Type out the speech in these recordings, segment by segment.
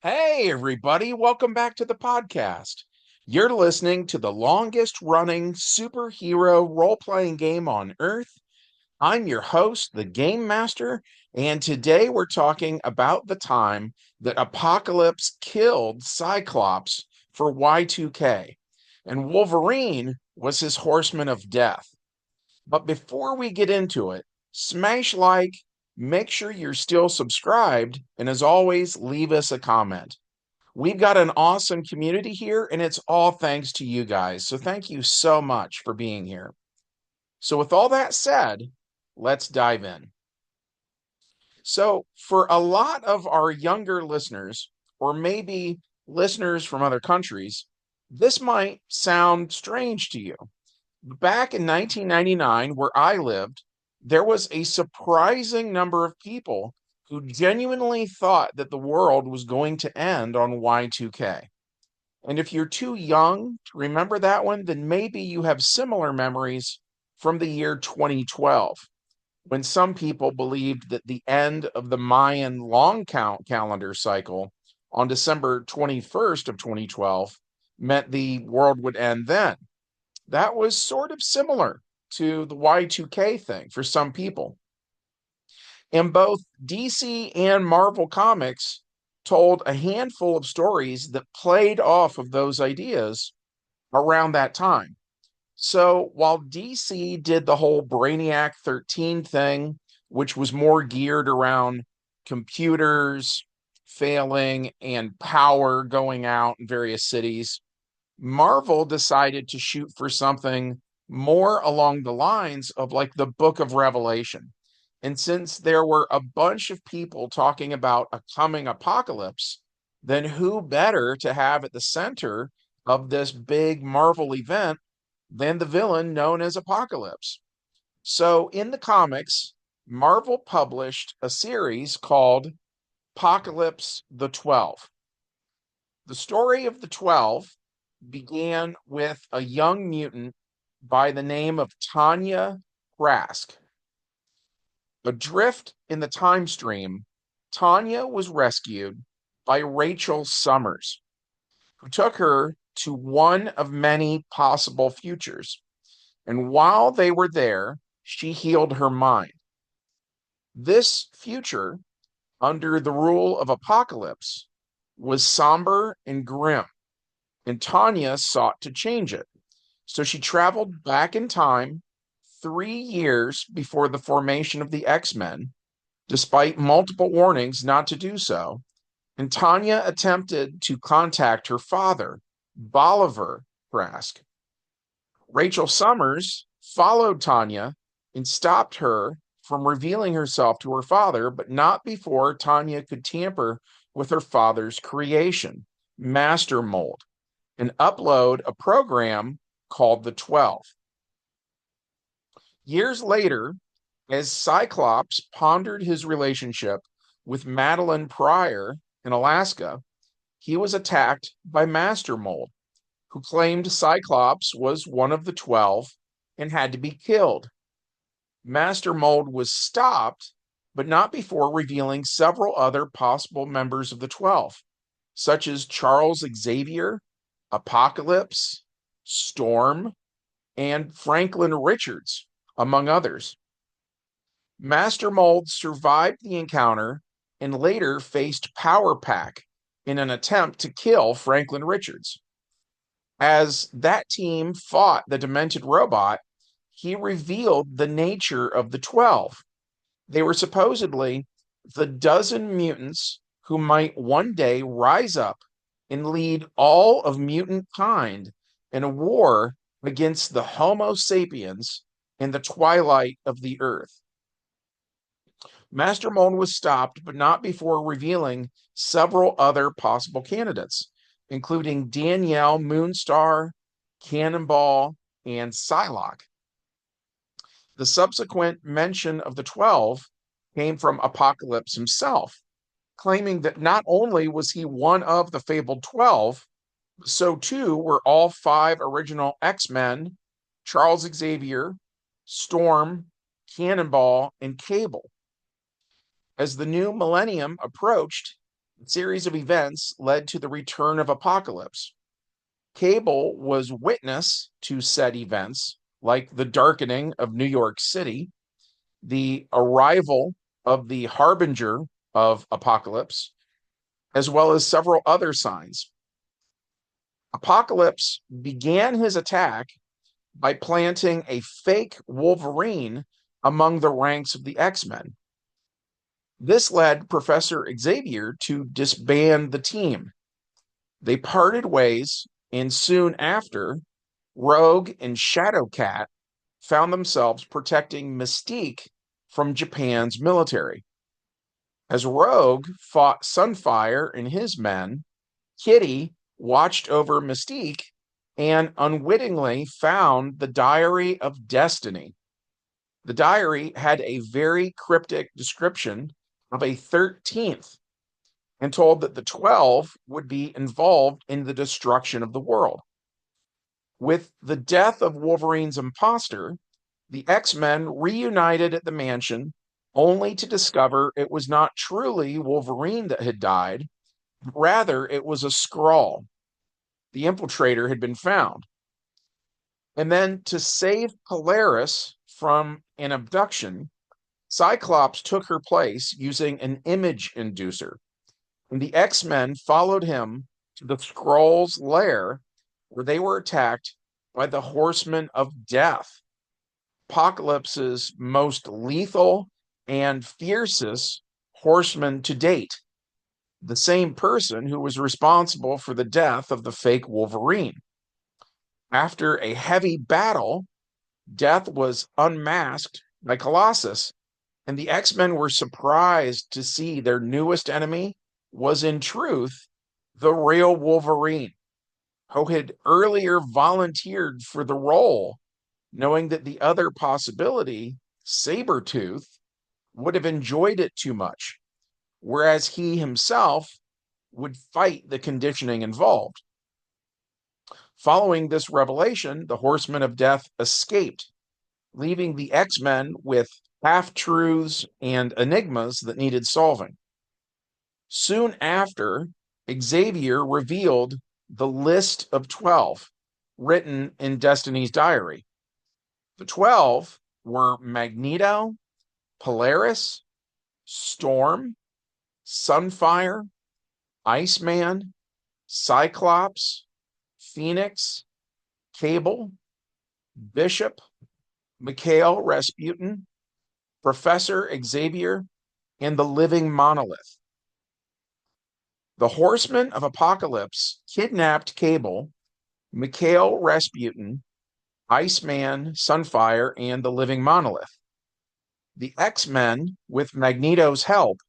Hey, everybody, welcome back to the podcast. You're listening to the longest running superhero role playing game on Earth. I'm your host, the Game Master, and today we're talking about the time that Apocalypse killed Cyclops for Y2K, and Wolverine was his horseman of death. But before we get into it, smash like, make sure you're still subscribed, and as always, leave us a comment. We've got an awesome community here, and it's all thanks to you guys. So thank you so much for being here. So, with all that said, let's dive in. So, for a lot of our younger listeners, or maybe listeners from other countries, this might sound strange to you. Back in 1999, where I lived, there was a surprising number of people who genuinely thought that the world was going to end on Y2K. And if you're too young to remember that one, then maybe you have similar memories from the year 2012, when some people believed that the end of the Mayan long count calendar cycle on December 21st of 2012 meant the world would end then. That was sort of similar to the Y2K thing for some people. And both DC and Marvel Comics told a handful of stories that played off of those ideas around that time. So while DC did the whole Brainiac 13 thing, which was more geared around computers failing and power going out in various cities, Marvel decided to shoot for something more along the lines of like the Book of Revelation. And since there were a bunch of people talking about a coming apocalypse, then who better to have at the center of this big Marvel event than the villain known as Apocalypse? So in the comics, Marvel published a series called Apocalypse the 12. The story of the 12 began with a young mutant by the name of Tanya Rask. Adrift in the time stream, Tanya was rescued by Rachel Summers, who took her to one of many possible futures. And while they were there, she healed her mind. This future, under the rule of Apocalypse, was somber and grim, and Tanya sought to change it. So she traveled back in time 3 years before the formation of the X-Men, despite multiple warnings not to do so. And Tanya attempted to contact her father, Bolivar Trask. Rachel Summers followed Tanya and stopped her from revealing herself to her father, but not before Tanya could tamper with her father's creation, Master Mold, and upload a program called the 12. Years later, as Cyclops pondered his relationship with Madeline Pryor in Alaska, he was attacked by Master Mold, who claimed Cyclops was one of the 12 and had to be killed. Master Mold was stopped, but not before revealing several other possible members of the 12, such as Charles Xavier, Apocalypse, Storm, and Franklin Richards, among others. Master Mold survived the encounter and later faced Power Pack in an attempt to kill Franklin Richards. As that team fought the demented robot, he revealed the nature of the 12. They were supposedly the dozen mutants who might one day rise up and lead all of mutant kind in a war against the Homo sapiens in the twilight of the earth. Master Mold was stopped, but not before revealing several other possible candidates, including Danielle Moonstar, Cannonball, and Psylocke. The subsequent mention of the 12 came from Apocalypse himself, claiming that not only was he one of the fabled 12, so too were all five original X-Men, Charles Xavier, Storm, Cannonball, and Cable. As the new millennium approached, A series of events led to the return of Apocalypse. Cable was witness to said events, like the darkening of New York City, the arrival of the harbinger of Apocalypse, as well as several other signs. Apocalypse began his attack by planting a fake Wolverine among the ranks of the X-Men. This led Professor Xavier to disband the team. They parted ways, and soon after, Rogue and Shadowcat found themselves protecting Mystique from Japan's military. As Rogue fought Sunfire and his men, Kitty watched over Mystique and unwittingly found the Diary of Destiny. The diary had a very cryptic description of a 13th and told that the 12 would be involved in the destruction of the world. With the death of Wolverine's imposter, the X-Men reunited at the mansion only to discover it was not truly Wolverine that had died, but rather it was a Skrull. The infiltrator had been found. And then to save Polaris from an abduction, Cyclops took her place using an image inducer, and the X-Men followed him to the Skrulls' lair, where they were attacked by the Horsemen of Death, Apocalypse's most lethal and fiercest horseman to date, the same person who was responsible for the death of the fake Wolverine. After a heavy battle, Death was unmasked by Colossus, and the X-Men were surprised to see their newest enemy was in truth the real Wolverine, who had earlier volunteered for the role, knowing that the other possibility, Sabretooth, would have enjoyed it too much, whereas he himself would fight the conditioning involved. Following this revelation, the Horsemen of Death escaped, leaving the X-Men with half-truths and enigmas that needed solving. Soon after, Xavier revealed the list of 12 written in Destiny's diary. The 12 were Magneto, Polaris, Storm, Sunfire, Iceman, Cyclops, Phoenix, Cable, Bishop, Mikhail Rasputin, Professor Xavier, and the Living Monolith. The Horsemen of Apocalypse kidnapped Cable, Mikhail Rasputin, Iceman, Sunfire, and the Living Monolith. The X-Men, with Magneto's help,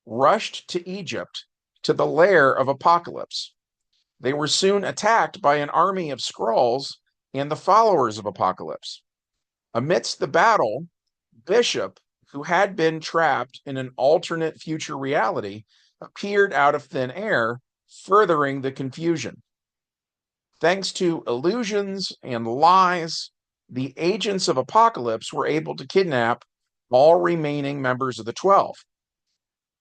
rushed to Egypt to the lair of Apocalypse. They were soon attacked by an army of Skrulls and the followers of Apocalypse. Amidst the battle, Bishop, who had been trapped in an alternate future reality, appeared out of thin air, furthering the confusion. Thanks to illusions and lies, the agents of Apocalypse were able to kidnap all remaining members of the 12.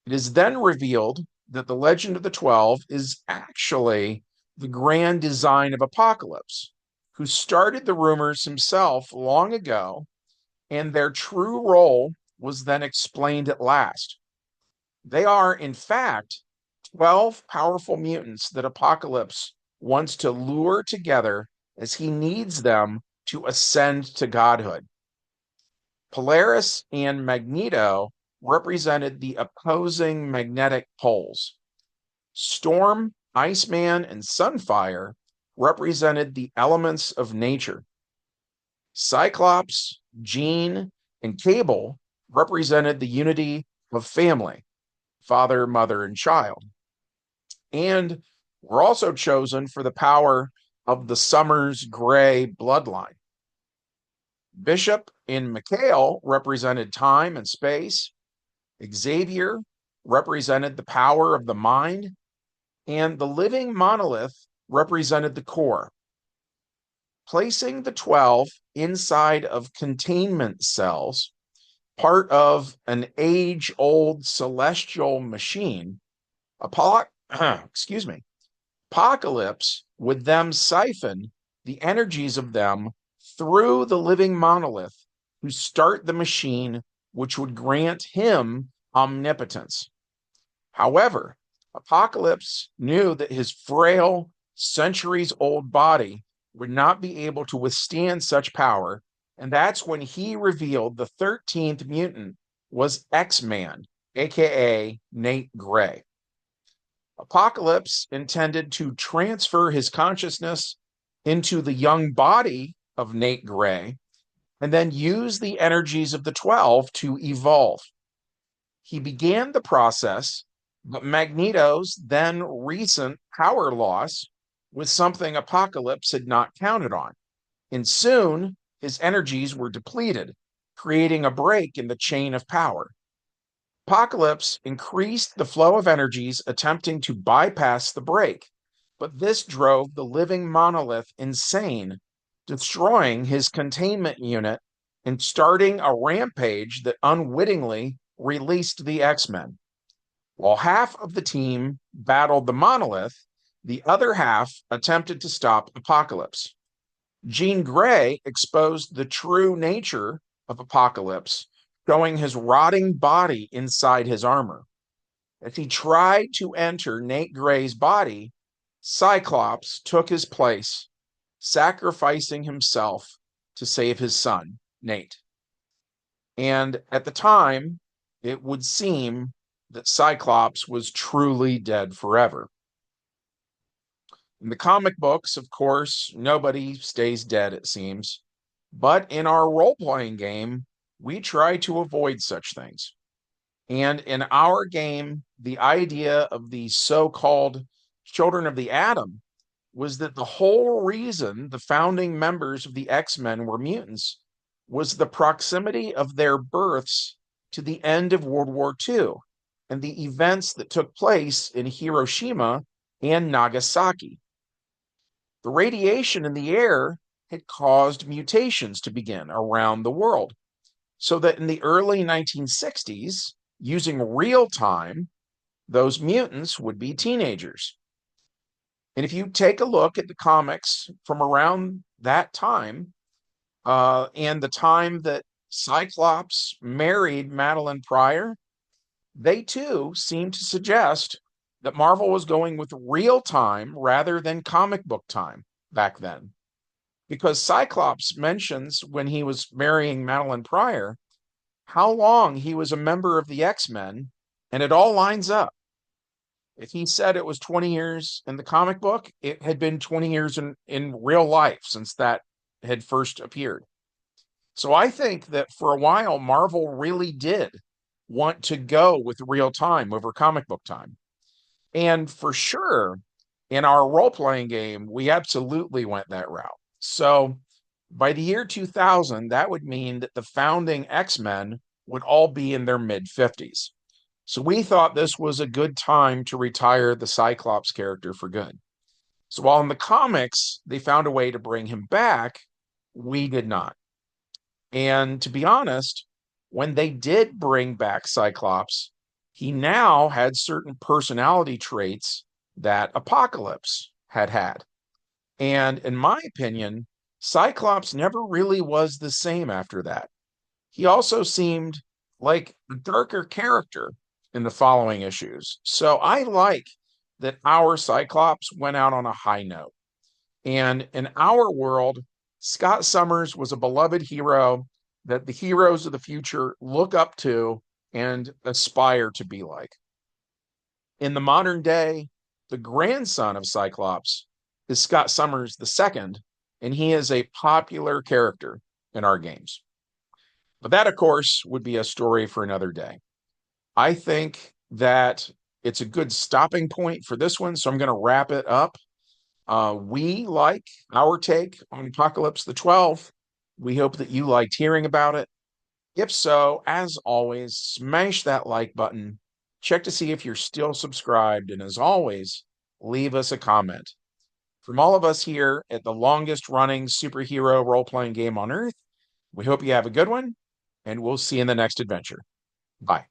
It is then revealed that the Legend of the 12 is actually the grand design of Apocalypse, who started the rumors himself long ago, and their true role was then explained at last. They are, in fact, 12 powerful mutants that Apocalypse wants to lure together as he needs them to ascend to godhood. Polaris and Magneto represented the opposing magnetic poles. Storm, Iceman, and Sunfire represented the elements of nature. Cyclops, Jean, and Cable represented the unity of family, father, mother, and child. And were also chosen for the power of the Summers Gray bloodline. Bishop and Mikhail represented time and space. Xavier represented the power of the mind. And the Living Monolith represented the core. Placing the 12 inside of containment cells, part of an age-old celestial machine, Excuse me. Apocalypse would then siphon the energies of them through the living monolith to start the machine, which would grant him omnipotence. However, Apocalypse knew that his frail, centuries old body would not be able to withstand such power, and that's when he revealed the 13th mutant was X-Man, aka Nate Gray. Apocalypse intended to transfer his consciousness into the young body of Nate Gray and then use the energies of the 12 to evolve. He began the process, but Magneto's then recent power loss was something Apocalypse had not counted on. And soon his energies were depleted, creating a break in the chain of power. Apocalypse increased the flow of energies, attempting to bypass the break, but this drove the living monolith insane, destroying his containment unit and starting a rampage that unwittingly released the X-Men. While half of the team battled the monolith, the other half attempted to stop Apocalypse. Jean Grey exposed the true nature of Apocalypse, showing his rotting body inside his armor. As he tried to enter Nate Gray's body, Cyclops took his place, sacrificing himself to save his son, Nate. And at the time, it would seem that Cyclops was truly dead forever. In the comic books, of course, nobody stays dead, it seems. But in our role-playing game, we try to avoid such things. And in our game, the idea of the so-called children of the atom was that the whole reason the founding members of the X-Men were mutants was the proximity of their births to the end of World War II and the events that took place in Hiroshima and Nagasaki. The radiation in the air had caused mutations to begin around the world, so that in the early 1960s, using real time, those mutants would be teenagers. And if you take a look at the comics from around that time, and the time that Cyclops married Madeline Pryor, they too seem to suggest that Marvel was going with real time rather than comic book time back then. Because Cyclops mentions when he was marrying Madeline Pryor how long he was a member of the X-Men, and it all lines up. If he said it was 20 years in the comic book, it had been 20 years in real life since that had first appeared. So I think that for a while, Marvel really did want to go with real time over comic book time. And for sure, in our role-playing game, we absolutely went that route. So by the year 2000, that would mean that the founding X-Men would all be in their mid-50s. So we thought this was a good time to retire the Cyclops character for good. So while in the comics, they found a way to bring him back, we did not. And to be honest, when they did bring back Cyclops, he now had certain personality traits that Apocalypse had had. And in my opinion, Cyclops never really was the same after that. He also seemed like a darker character in the following issues. So I like that our Cyclops went out on a high note. And in our world, Scott Summers was a beloved hero that the heroes of the future look up to and aspire to be like. In the modern day, the grandson of Cyclops is Scott Summers II, and he is a popular character in our games. But that, of course, would be a story for another day. I think that it's a good stopping point for this one, so I'm going to wrap it up. We like our take on Apocalypse the 12th. We hope that you liked hearing about it. If so, as always, smash that like button. Check to see if you're still subscribed. And as always, leave us a comment. From all of us here at the longest running superhero role-playing game on Earth, we hope you have a good one, and we'll see you in the next adventure. Bye.